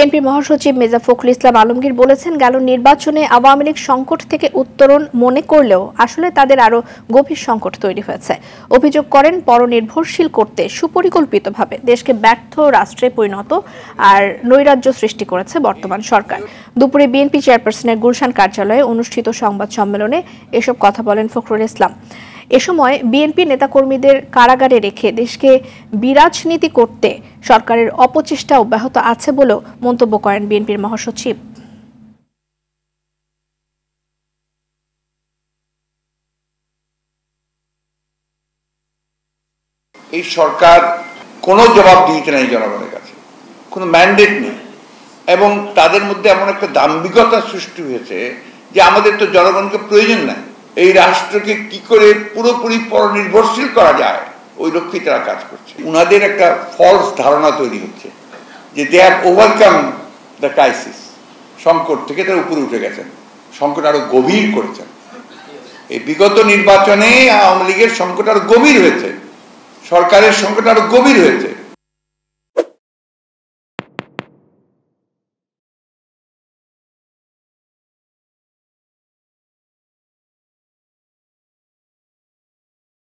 BNP মহাসচিব মির্জা ফখরুল ইসলাম আলমগীর বলেছেন, গেল নির্বাচনে আওয়ামী লীগ সংকট থেকে উত্তরণ মনে করলেও আসলে তাদের আরও গভীর সংকট তৈরি হয়েছে। অভিযোগ করেন, পরনির্ভরশীল করতে সুপরিকল্পিতভাবে দেশকে ব্যর্থ রাষ্ট্রে পরিণত আর নৈরাজ্য সৃষ্টি করেছে বর্তমান সরকার। দুপুরে বিএনপি চেয়ারপারসনের গুলশান কার্যালয়ে অনুষ্ঠিত সংবাদ সম্মেলনে এসব কথা বলেন ফখরুল ইসলাম। এ সময় বিএনপি নেতাকর্মীদের কারাগারে রেখে দেশকে বিরাজনীতি করতে সরকারের অপচেষ্টা অব্যাহত আছে বলেও মন্তব্য করেন বিএনপির মহাসচিব। এই সরকার কোনো জবাবদিহিতা নেই জনগণের কাছে, কোনো ম্যান্ডেট নেই, এবং তাদের মধ্যে এমন একটা দাম্ভিকতা সৃষ্টি হয়েছে যে আমাদের তো জনগণকে প্রয়োজন নাই, এই রাষ্ট্রকে কি করে পুরোপুরি পরনির্ভরশীল করা যায় ওই লক্ষ্যে তারা কাজ করছে। উনাদের একটা ফলস ধারণা তৈরি হচ্ছে যে they have overcome the crisis, সংকট থেকে তারা উপরে উঠে গেছেন, সংকট আরো গভীর করেছেন। এই বিগত নির্বাচনে আওয়ামী লীগের সংকট আরো গভীর হয়েছে, সরকারের সংকট আরো গভীর হয়েছে।